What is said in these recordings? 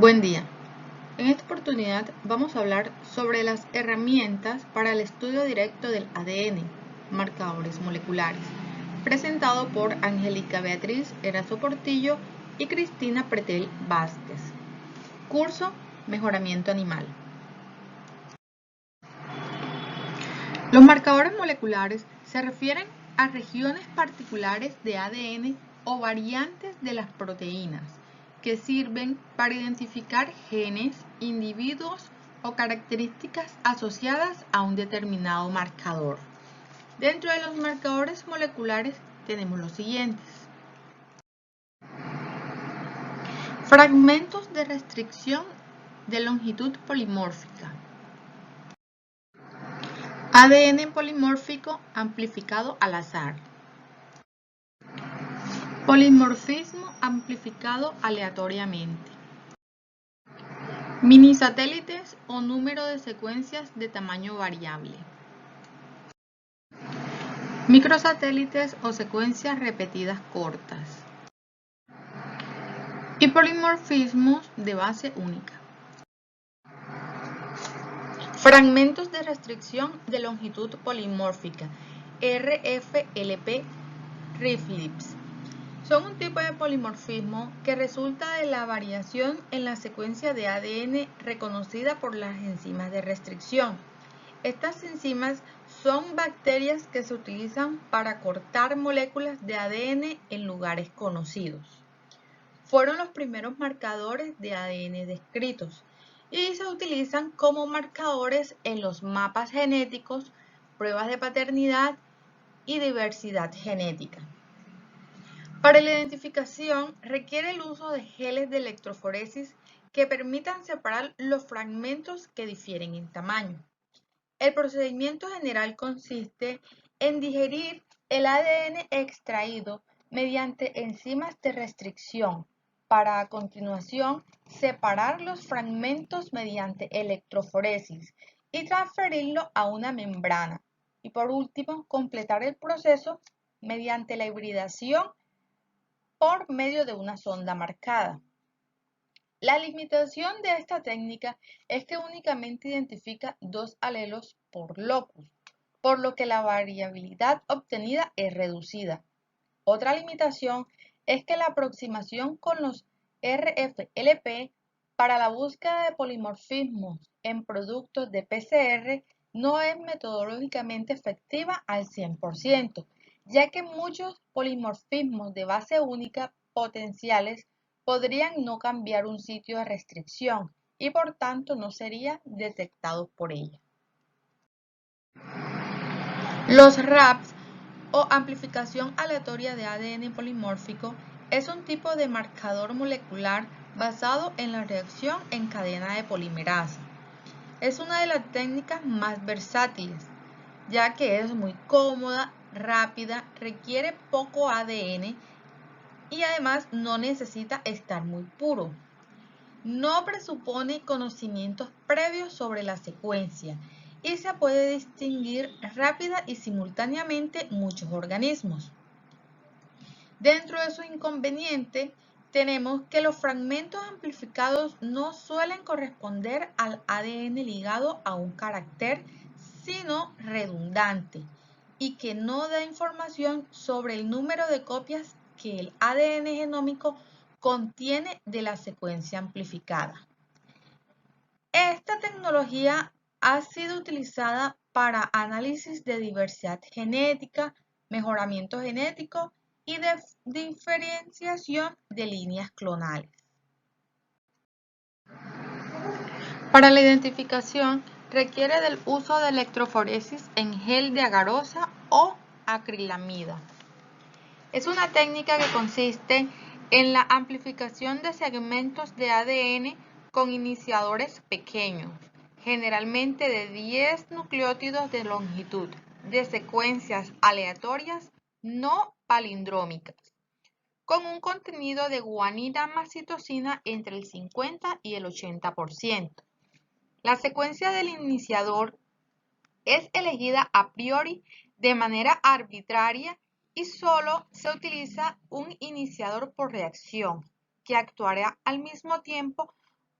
Buen día. En esta oportunidad vamos a hablar sobre las herramientas para el estudio directo del ADN, marcadores moleculares, presentado por Angélica Beatriz Erazo Portillo y Cristina Pretel Vázquez. Curso Mejoramiento Animal. Los marcadores moleculares se refieren a regiones particulares de ADN o variantes de las proteínas que sirven para identificar genes, individuos o características asociadas a un determinado marcador. Dentro de los marcadores moleculares tenemos los siguientes. Fragmentos de restricción de longitud polimórfica. ADN polimórfico amplificado al azar. Polimorfismo amplificado aleatoriamente. Minisatélites o número de secuencias de tamaño variable. Microsatélites o secuencias repetidas cortas. Y polimorfismos de base única. Fragmentos de restricción de longitud polimórfica, RFLP Reflex. Son un tipo de polimorfismo que resulta de la variación en la secuencia de ADN reconocida por las enzimas de restricción. Estas enzimas son bacterias que se utilizan para cortar moléculas de ADN en lugares conocidos. Fueron los primeros marcadores de ADN descritos y se utilizan como marcadores en los mapas genéticos, pruebas de paternidad y diversidad genética. Para la identificación requiere el uso de geles de electroforesis que permitan separar los fragmentos que difieren en tamaño. El procedimiento general consiste en digerir el ADN extraído mediante enzimas de restricción para a continuación separar los fragmentos mediante electroforesis y transferirlo a una membrana y por último completar el proceso mediante la hibridación por medio de una sonda marcada. La limitación de esta técnica es que únicamente identifica 2 alelos por locus, por lo que la variabilidad obtenida es reducida. Otra limitación es que la aproximación con los RFLP para la búsqueda de polimorfismos en productos de PCR no es metodológicamente efectiva al 100%, ya que muchos polimorfismos de base única potenciales podrían no cambiar un sitio de restricción y por tanto no serían detectados por ella. Los RAPs o amplificación aleatoria de ADN polimórfico es un tipo de marcador molecular basado en la reacción en cadena de polimerasa. Es una de las técnicas más versátiles, ya que es muy cómoda, rápida, requiere poco ADN y además no necesita estar muy puro. No presupone conocimientos previos sobre la secuencia y se puede distinguir rápida y simultáneamente muchos organismos. Dentro de su inconveniente, tenemos que los fragmentos amplificados no suelen corresponder al ADN ligado a un carácter, sino redundante, y que no da información sobre el número de copias que el ADN genómico contiene de la secuencia amplificada. Esta tecnología ha sido utilizada para análisis de diversidad genética, mejoramiento genético y de diferenciación de líneas clonales. Para la identificación requiere del uso de electroforesis en gel de agarosa o acrilamida. Es una técnica que consiste en la amplificación de segmentos de ADN con iniciadores pequeños, generalmente de 10 nucleótidos de longitud, de secuencias aleatorias no palindrómicas, con un contenido de guanina más citosina entre el 50 y el 80%. La secuencia del iniciador es elegida a priori de manera arbitraria y solo se utiliza un iniciador por reacción que actuará al mismo tiempo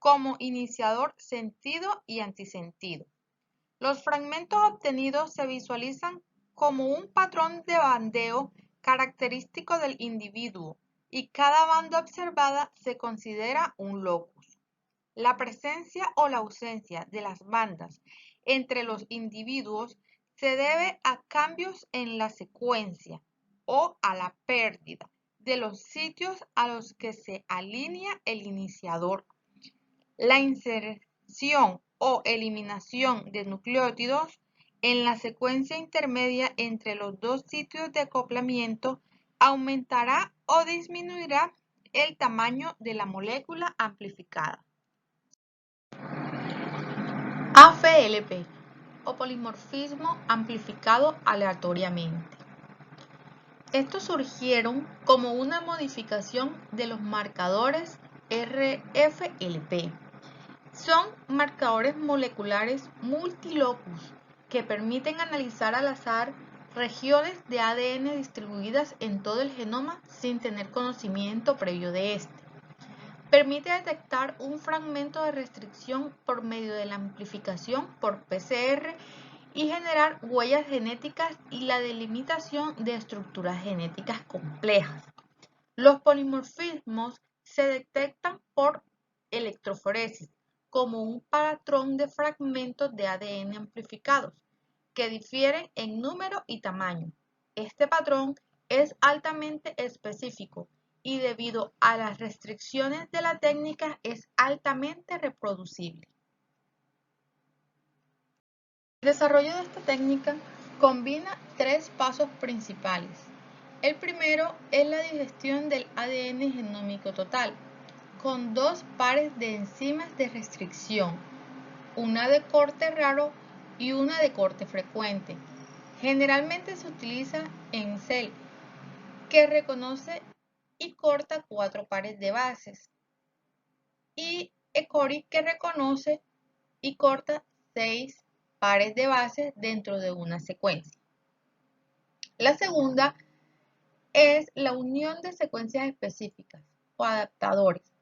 como iniciador sentido y antisentido. Los fragmentos obtenidos se visualizan como un patrón de bandeo característico del individuo y cada banda observada se considera un locus. La presencia o la ausencia de las bandas entre los individuos se debe a cambios en la secuencia o a la pérdida de los sitios a los que se alinea el iniciador. La inserción o eliminación de nucleótidos en la secuencia intermedia entre los dos sitios de acoplamiento aumentará o disminuirá el tamaño de la molécula amplificada. AFLP o polimorfismo amplificado aleatoriamente. Estos surgieron como una modificación de los marcadores RFLP. Son marcadores moleculares multilocus que permiten analizar al azar regiones de ADN distribuidas en todo el genoma sin tener conocimiento previo de este. Permite detectar un fragmento de restricción por medio de la amplificación por PCR y generar huellas genéticas y la delimitación de estructuras genéticas complejas. Los polimorfismos se detectan por electroforesis como un patrón de fragmentos de ADN amplificados que difieren en número y tamaño. Este patrón es altamente específico y debido a las restricciones de la técnica es altamente reproducible. El desarrollo de esta técnica combina tres pasos principales. El primero es la digestión del ADN genómico total, con dos pares de enzimas de restricción, una de corte raro y una de corte frecuente. Generalmente se utiliza ENCEL, que reconoce y corta 4 pares de bases, y ECORI, que reconoce y corta 6 pares de bases dentro de una secuencia. La segunda es la unión de secuencias específicas o adaptadores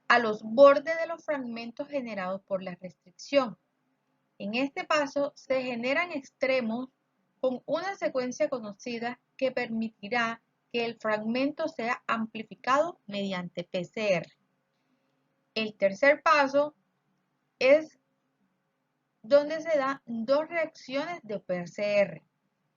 a los bordes de los fragmentos generados por la restricción. En este paso se generan extremos con una secuencia conocida que permitirá que el fragmento sea amplificado mediante PCR. El tercer paso es donde se dan dos reacciones de PCR.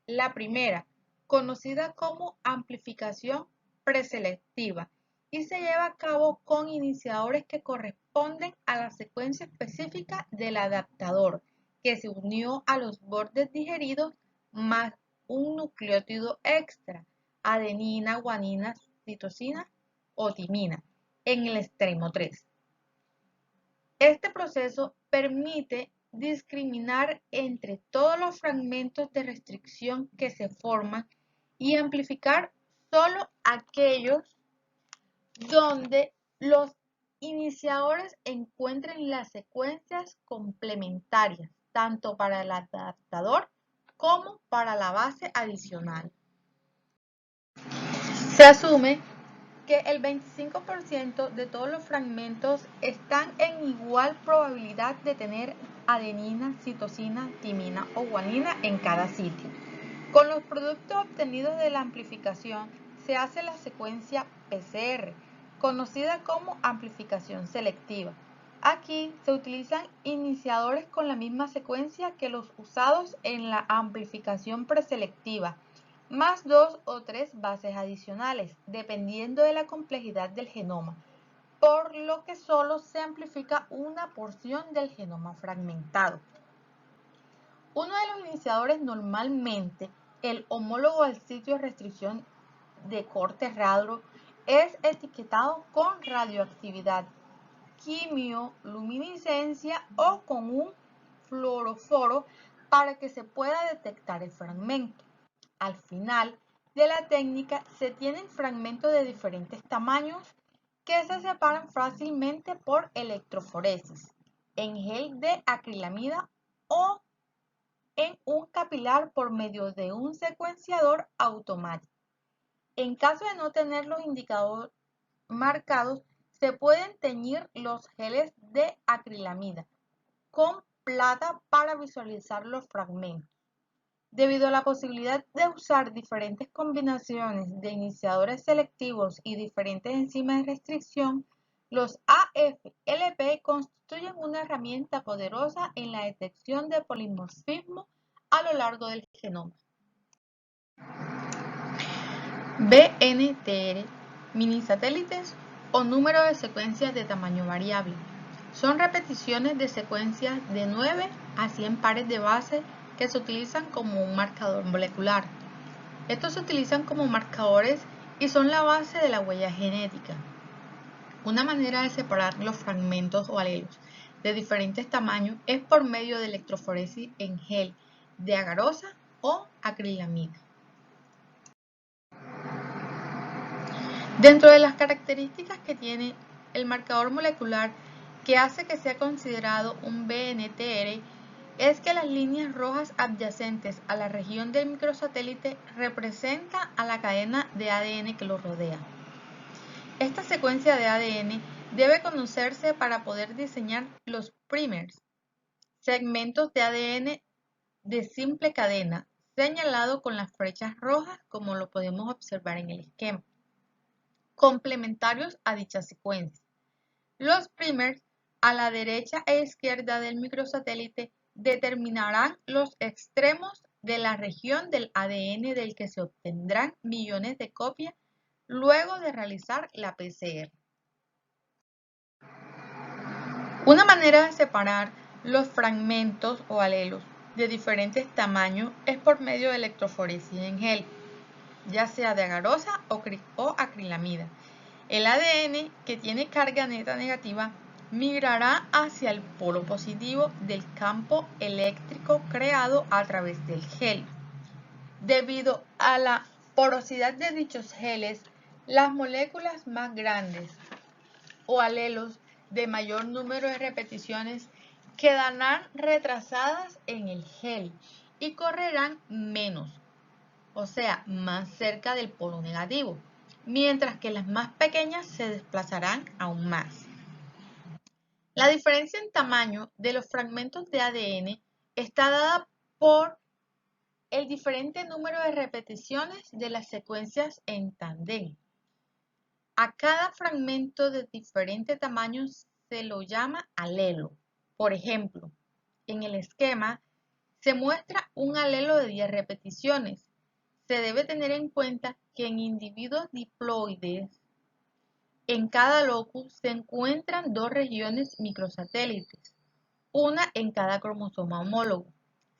La primera, conocida como amplificación preselectiva, y se lleva a cabo con iniciadores que corresponden a la secuencia específica del adaptador que se unió a los bordes digeridos más un nucleótido extra, adenina, guanina, citosina o timina, en el extremo 3. Este proceso permite discriminar entre todos los fragmentos de restricción que se forman y amplificar solo aquellos donde los iniciadores encuentren las secuencias complementarias, tanto para el adaptador como para la base adicional. Se asume que el 25% de todos los fragmentos están en igual probabilidad de tener adenina, citosina, timina o guanina en cada sitio. Con los productos obtenidos de la amplificación se hace la secuencia PCR, conocida como amplificación selectiva. Aquí se utilizan iniciadores con la misma secuencia que los usados en la amplificación preselectiva, más 2 o 3 bases adicionales, dependiendo de la complejidad del genoma, por lo que solo se amplifica una porción del genoma fragmentado. Uno de los iniciadores, normalmente el homólogo al sitio de restricción de corte raro, es etiquetado con radioactividad, quimioluminiscencia o con un fluoroforo para que se pueda detectar el fragmento. Al final de la técnica se tienen fragmentos de diferentes tamaños que se separan fácilmente por electroforesis, en gel de acrilamida o en un capilar por medio de un secuenciador automático. En caso de no tener los indicadores marcados, se pueden teñir los geles de acrilamida con plata para visualizar los fragmentos. Debido a la posibilidad de usar diferentes combinaciones de iniciadores selectivos y diferentes enzimas de restricción, los AFLP constituyen una herramienta poderosa en la detección de polimorfismo a lo largo del genoma. BNTR, minisatélites o número de secuencias de tamaño variable. Son repeticiones de secuencias de 9 a 100 pares de bases que se utilizan como un marcador molecular. Estos se utilizan como marcadores y son la base de la huella genética. Una manera de separar los fragmentos o alelos de diferentes tamaños es por medio de electroforesis en gel de agarosa o acrilamida. Dentro de las características que tiene el marcador molecular que hace que sea considerado un BNTR es que las líneas rojas adyacentes a la región del microsatélite representan a la cadena de ADN que lo rodea. Esta secuencia de ADN debe conocerse para poder diseñar los primers, segmentos de ADN de simple cadena, señalado con las flechas rojas como lo podemos observar en el esquema, complementarios a dicha secuencia. Los primers a la derecha e izquierda del microsatélite determinarán los extremos de la región del ADN del que se obtendrán millones de copias luego de realizar la PCR. Una manera de separar los fragmentos o alelos de diferentes tamaños es por medio de electroforesis en gel, ya sea de agarosa o acrilamida. El ADN que tiene carga neta negativa migrará hacia el polo positivo del campo eléctrico creado a través del gel. Debido a la porosidad de dichos geles, las moléculas más grandes o alelos de mayor número de repeticiones quedarán retrasadas en el gel y correrán menos, o sea, más cerca del polo negativo, mientras que las más pequeñas se desplazarán aún más. La diferencia en tamaño de los fragmentos de ADN está dada por el diferente número de repeticiones de las secuencias en tándem. A cada fragmento de diferente tamaño se lo llama alelo. Por ejemplo, en el esquema se muestra un alelo de 10 repeticiones. Se debe tener en cuenta que en individuos diploides, en cada locus se encuentran dos regiones microsatélites, una en cada cromosoma homólogo.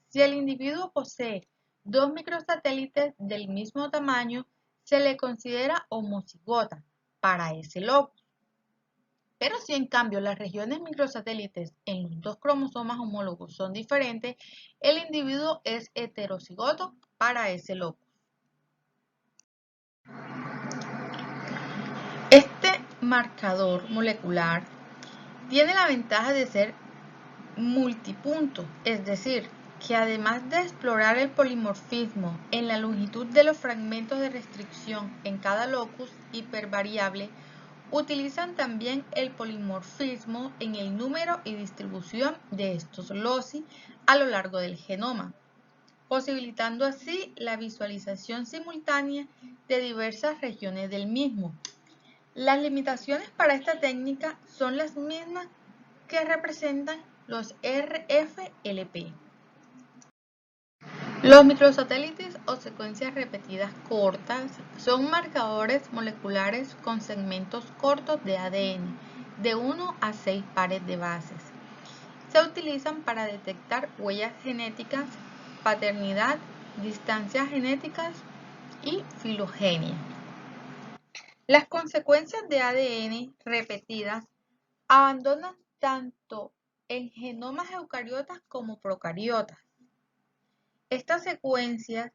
Si el individuo posee dos microsatélites del mismo tamaño, se le considera homocigota para ese locus. Pero si en cambio las regiones microsatélites en los dos cromosomas homólogos son diferentes, el individuo es heterocigoto para ese locus. Este marcador molecular tiene la ventaja de ser multipunto, es decir, que además de explorar el polimorfismo en la longitud de los fragmentos de restricción en cada locus hipervariable, utilizan también el polimorfismo en el número y distribución de estos loci a lo largo del genoma, posibilitando así la visualización simultánea de diversas regiones del mismo. Las limitaciones para esta técnica son las mismas que representan los RFLP. Los microsatélites o secuencias repetidas cortas son marcadores moleculares con segmentos cortos de ADN de 1 a 6 pares de bases. Se utilizan para detectar huellas genéticas, paternidad, distancias genéticas y filogenia. Las consecuencias de ADN repetidas abandonan tanto en genomas eucariotas como procariotas. Estas secuencias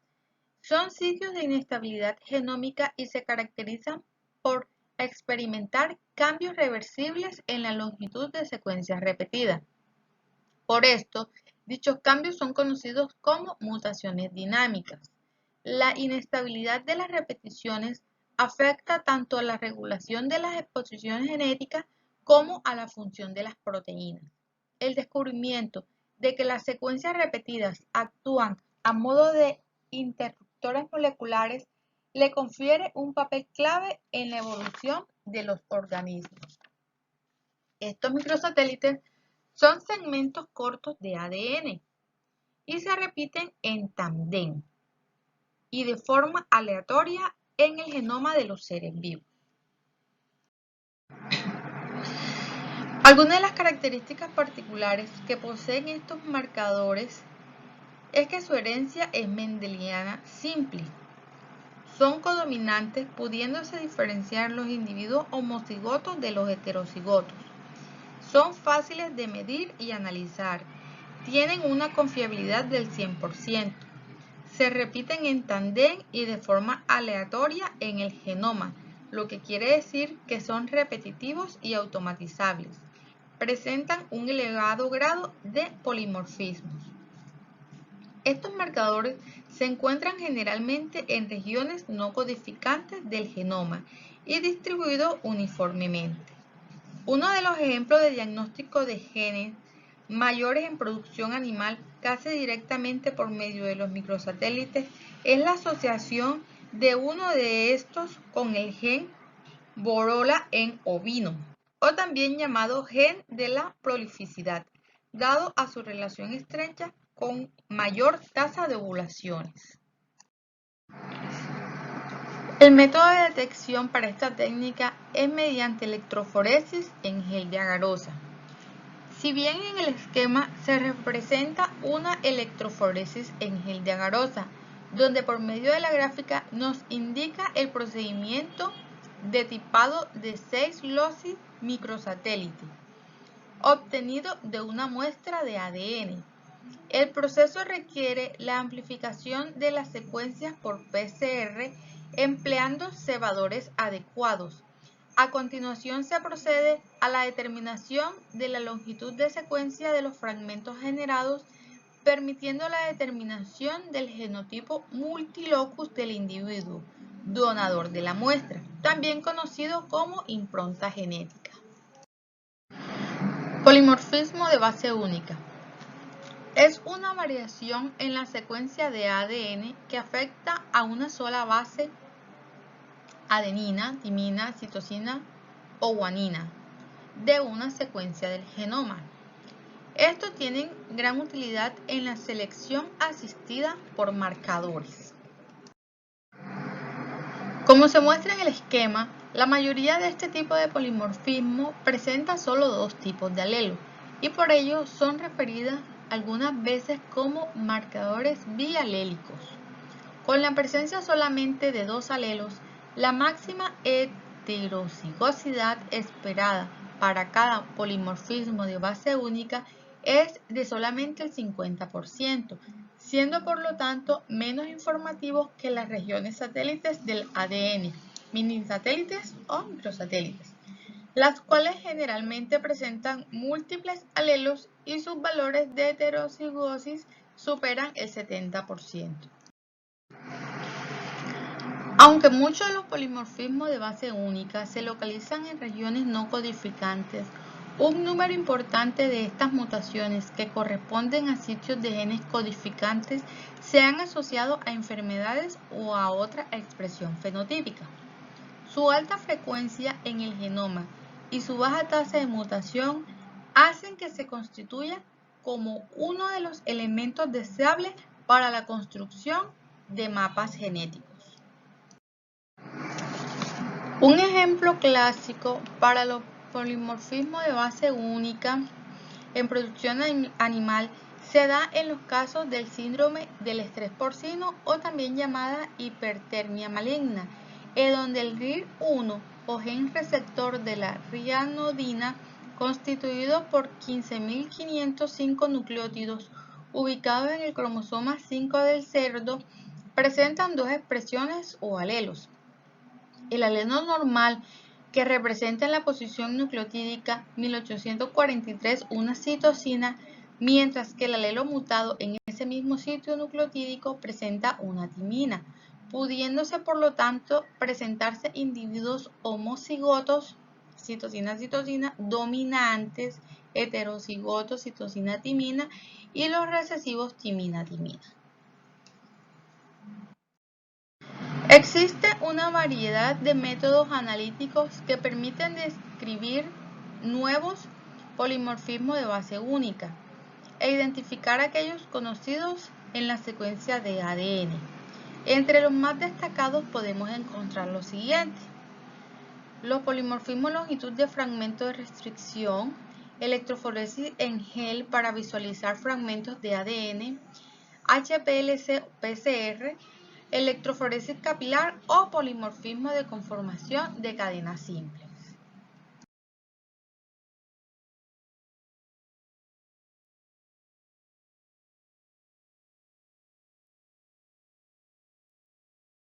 son sitios de inestabilidad genómica y se caracterizan por experimentar cambios reversibles en la longitud de secuencias repetidas. Por esto, dichos cambios son conocidos como mutaciones dinámicas. La inestabilidad de las repeticiones afecta tanto a la regulación de las exposiciones genéticas como a la función de las proteínas. El descubrimiento de que las secuencias repetidas actúan a modo de interruptores moleculares le confiere un papel clave en la evolución de los organismos. Estos microsatélites son segmentos cortos de ADN y se repiten en tándem y de forma aleatoria en el genoma de los seres vivos. Algunas de las características particulares que poseen estos marcadores es que su herencia es mendeliana simple. Son codominantes, pudiéndose diferenciar los individuos homocigotos de los heterocigotos. Son fáciles de medir y analizar. Tienen una confiabilidad del 100%. Se repiten en tándem y de forma aleatoria en el genoma, lo que quiere decir que son repetitivos y automatizables. Presentan un elevado grado de polimorfismos. Estos marcadores se encuentran generalmente en regiones no codificantes del genoma y distribuidos uniformemente. Uno de los ejemplos de diagnóstico de genes mayores en producción animal casi directamente por medio de los microsatélites es la asociación de uno de estos con el gen Borola en ovino, o también llamado gen de la prolificidad, dado a su relación estrecha con mayor tasa de ovulaciones. El método de detección para esta técnica es mediante electroforesis en gel de agarosa. Si bien en el esquema se representa una electroforesis en gel de agarosa, donde por medio de la gráfica nos indica el procedimiento de tipado de 6 loci microsatélite, obtenido de una muestra de ADN. El proceso requiere la amplificación de las secuencias por PCR empleando cebadores adecuados. A continuación se procede a la determinación de la longitud de secuencia de los fragmentos generados, permitiendo la determinación del genotipo multilocus del individuo donador de la muestra, también conocido como impronta genética. Polimorfismo de base única. Es una variación en la secuencia de ADN que afecta a una sola base, adenina, timina, citosina o guanina, de una secuencia del genoma. Estos tienen gran utilidad en la selección asistida por marcadores. Como se muestra en el esquema, la mayoría de este tipo de polimorfismo presenta solo dos tipos de alelos y por ello son referidas algunas veces como marcadores bialélicos. Con la presencia solamente de dos alelos, la máxima heterocigosidad esperada para cada polimorfismo de base única es de solamente el 50%, siendo por lo tanto menos informativos que las regiones satélites del ADN, minisatélites o microsatélites, las cuales generalmente presentan múltiples alelos y sus valores de heterocigosis superan el 70%. Aunque muchos de los polimorfismos de base única se localizan en regiones no codificantes, un número importante de estas mutaciones que corresponden a sitios de genes codificantes se han asociado a enfermedades o a otra expresión fenotípica. Su alta frecuencia en el genoma y su baja tasa de mutación hacen que se constituya como uno de los elementos deseables para la construcción de mapas genéticos. Un ejemplo clásico para los polimorfismos de base única en producción animal se da en los casos del síndrome del estrés porcino o también llamada hipertermia maligna, en donde el RIR1 o gen receptor de la rianodina, constituido por 15.505 nucleótidos ubicados en el cromosoma 5 del cerdo, presentan dos expresiones o alelos. El alelo normal, que representa en la posición nucleotídica 1843 una citosina, mientras que el alelo mutado en ese mismo sitio nucleotídico presenta una timina. pudiéndose por lo tanto presentarse individuos homocigotos, citosina-citosina, dominantes, heterocigotos, citosina-timina, y los recesivos timina-timina. Existe una variedad de métodos analíticos que permiten describir nuevos polimorfismos de base única e identificar aquellos conocidos en la secuencia de ADN. Entre los más destacados podemos encontrar los siguientes: los polimorfismos longitud de fragmento de restricción, electroforesis en gel para visualizar fragmentos de ADN, HPLC-PCR, electroforesis capilar o polimorfismo de conformación de cadena simple.